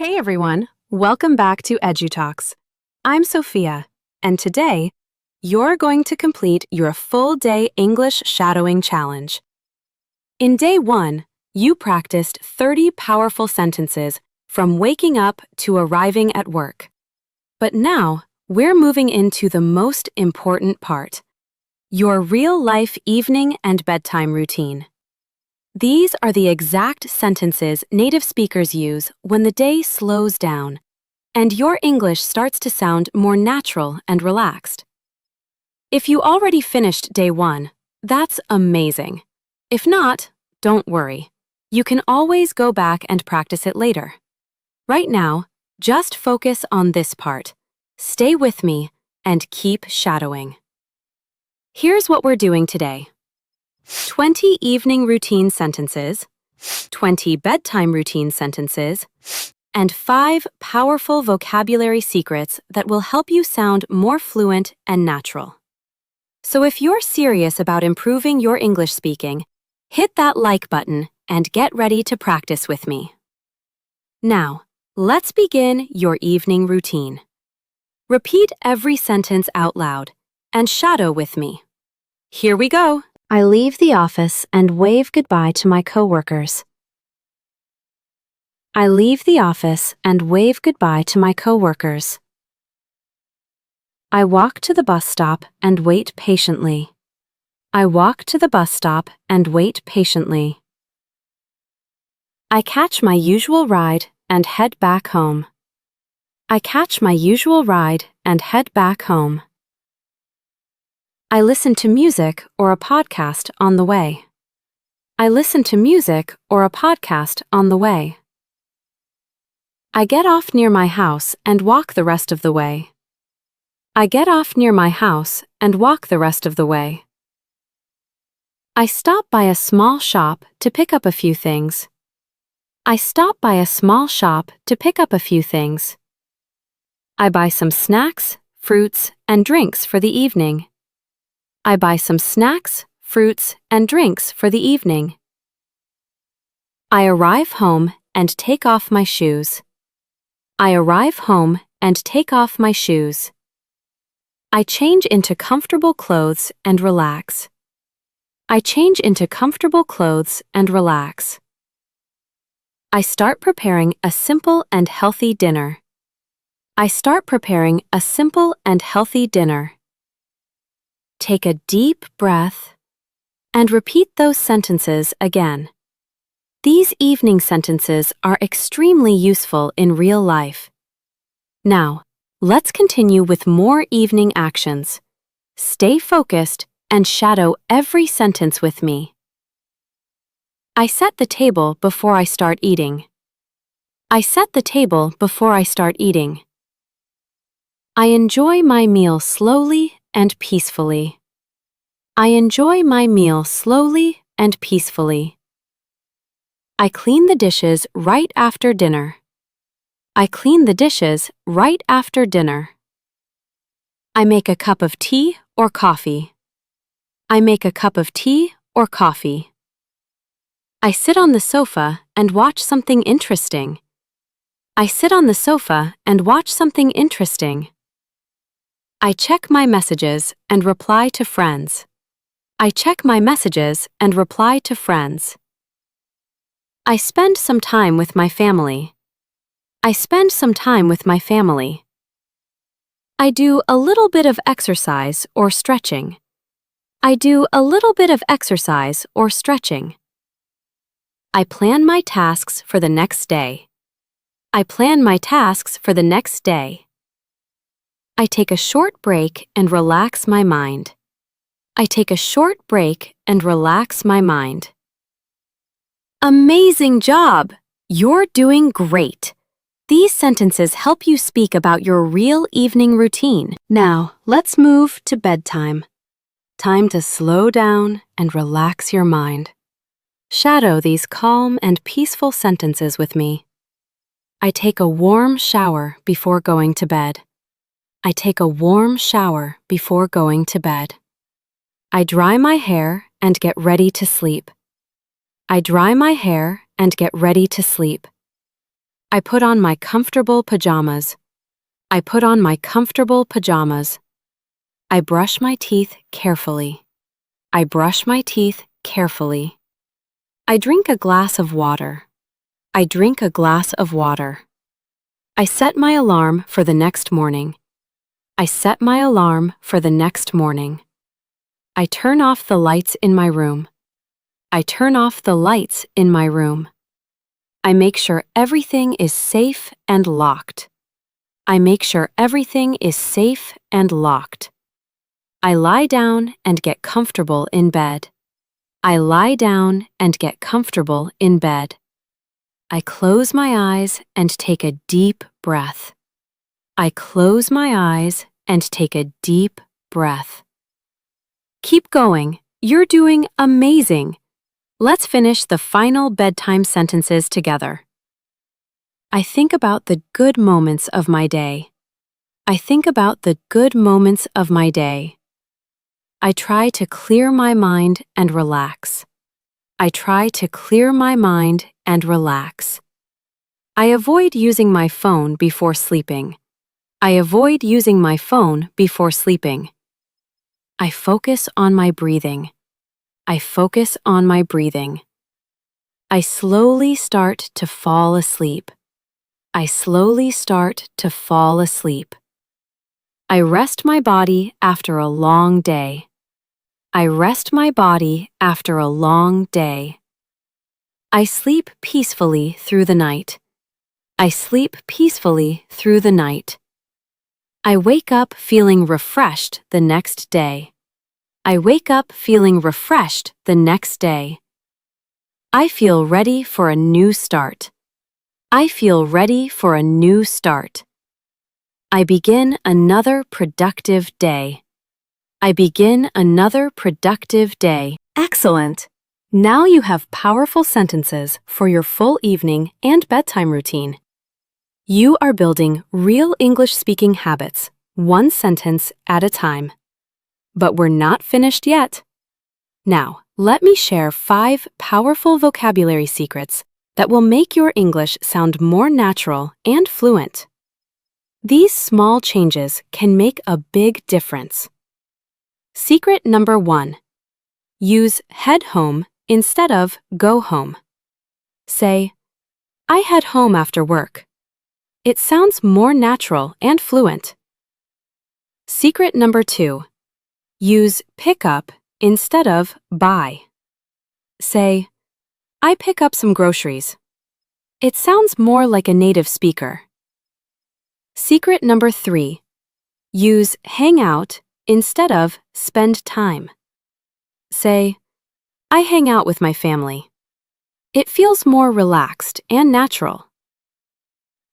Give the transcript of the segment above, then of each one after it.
Hey everyone, welcome back to EduTalks. I'm Sophia, and today, you're going to complete your full-day English shadowing challenge. In day 1, you practiced 30 powerful sentences from waking up to arriving at work. But now, we're moving into the most important part, your real-life evening and bedtime routine. These are the exact sentences native speakers use when the day slows down, and your English starts to sound more natural and relaxed. If you already finished day 1, that's amazing. If not, don't worry. You can always go back and practice it later. Right now, just focus on this part. Stay with me and keep shadowing. Here's what we're doing today. 20 evening routine sentences, 20 bedtime routine sentences, and 5 powerful vocabulary secrets that will help you sound more fluent and natural. So if you're serious about improving your English speaking, hit that like button and get ready to practice with me. Now, let's begin your evening routine. Repeat every sentence out loud and shadow with me. Here we go. I leave the office and wave goodbye to my coworkers. I leave the office and wave goodbye to my coworkers. I walk to the bus stop and wait patiently. I walk to the bus stop and wait patiently. I catch my usual ride and head back home. I catch my usual ride and head back home. I listen to music or a podcast on the way. I listen to music or a podcast on the way. I get off near my house and walk the rest of the way. I get off near my house and walk the rest of the way. I stop by a small shop to pick up a few things. I stop by a small shop to pick up a few things. I buy some snacks, fruits, and drinks for the evening. I buy some snacks, fruits, and drinks for the evening. I arrive home and take off my shoes. I arrive home and take off my shoes. I change into comfortable clothes and relax. I change into comfortable clothes and relax. I start preparing a simple and healthy dinner. I start preparing a simple and healthy dinner. Take a deep breath and repeat those sentences again. These evening sentences are extremely useful in real life. Now, let's continue with more evening actions. Stay focused and shadow every sentence with me. I set the table before I start eating. I set the table before I start eating. I enjoy my meal slowly and peacefully. I enjoy my meal slowly and peacefully. I clean the dishes right after dinner. I clean the dishes right after dinner. I make a cup of tea or coffee. I make a cup of tea or coffee. I sit on the sofa and watch something interesting. I sit on the sofa and watch something interesting. I check my messages and reply to friends. I check my messages and reply to friends. I spend some time with my family. I spend some time with my family. I do a little bit of exercise or stretching. I do a little bit of exercise or stretching. I plan my tasks for the next day. I plan my tasks for the next day. I take a short break and relax my mind. I take a short break and relax my mind. Amazing job! You're doing great. These sentences help you speak about your real evening routine. Now, let's move to bedtime. Time to slow down and relax your mind. Shadow these calm and peaceful sentences with me. I take a warm shower before going to bed. I take a warm shower before going to bed. I dry my hair and get ready to sleep. I dry my hair and get ready to sleep. I put on my comfortable pajamas. I put on my comfortable pajamas. I brush my teeth carefully. I brush my teeth carefully. I drink a glass of water. I drink a glass of water. I set my alarm for the next morning. I set my alarm for the next morning. I turn off the lights in my room. I turn off the lights in my room. I make sure everything is safe and locked. I make sure everything is safe and locked. I lie down and get comfortable in bed. I lie down and get comfortable in bed. I close my eyes and take a deep breath. I close my eyes and take a deep breath. Keep going. You're doing amazing. Let's finish the final bedtime sentences together. I think about the good moments of my day. I think about the good moments of my day. I try to clear my mind and relax. I try to clear my mind and relax. I avoid using my phone before sleeping. I avoid using my phone before sleeping. I focus on my breathing. I focus on my breathing. I slowly start to fall asleep. I slowly start to fall asleep. I rest my body after a long day. I rest my body after a long day. I sleep peacefully through the night. I sleep peacefully through the night. I wake up feeling refreshed the next day. I wake up feeling refreshed the next day. I feel ready for a new start. I feel ready for a new start. I begin another productive day. I begin another productive day. Excellent! Now you have powerful sentences for your full evening and bedtime routine. You are building real English speaking habits, one sentence at a time. But we're not finished yet. Now, let me share 5 powerful vocabulary secrets that will make your English sound more natural and fluent. These small changes can make a big difference. Secret number 1. Use head home instead of go home. Say, I head home after work. It sounds more natural and fluent. Secret number 2. Use pick up instead of buy. Say, I pick up some groceries. It sounds more like a native speaker. Secret number 3. Use hang out instead of spend time. Say, I hang out with my family. It feels more relaxed and natural.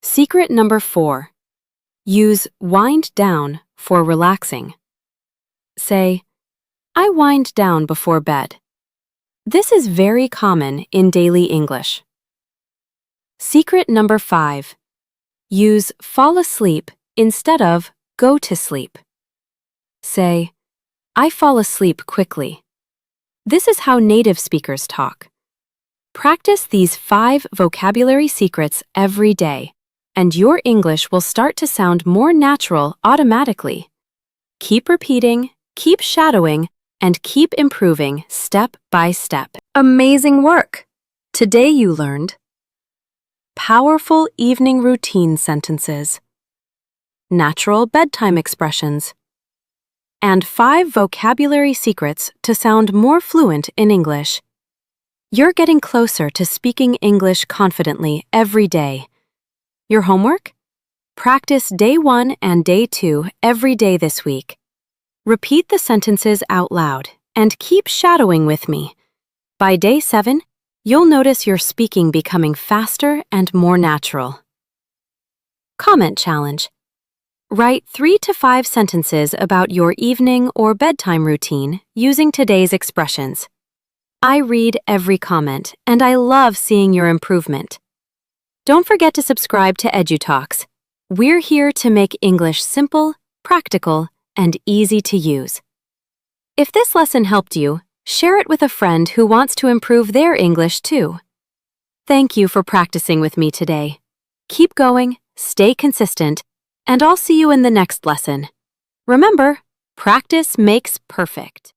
Secret number 4. Use wind down for relaxing. Say, I wind down before bed. This is very common in daily English. Secret number 5. Use fall asleep instead of go to sleep. Say, I fall asleep quickly. This is how native speakers talk. Practice these 5 vocabulary secrets every day, and your English will start to sound more natural automatically. Keep repeating, keep shadowing, and keep improving step by step. Amazing work! Today you learned powerful evening routine sentences, natural bedtime expressions, and 5 vocabulary secrets to sound more fluent in English. You're getting closer to speaking English confidently every day. Your homework? Practice day 1 and day 2 every day this week. Repeat the sentences out loud and keep shadowing with me. By day 7, you'll notice your speaking becoming faster and more natural. Comment challenge. Write 3 to 5 sentences about your evening or bedtime routine using today's expressions. I read every comment and I love seeing your improvement. Don't forget to subscribe to EduTalks. We're here to make English simple, practical, and easy to use. If this lesson helped you, share it with a friend who wants to improve their English too. Thank you for practicing with me today. Keep going, stay consistent, and I'll see you in the next lesson. Remember, practice makes perfect.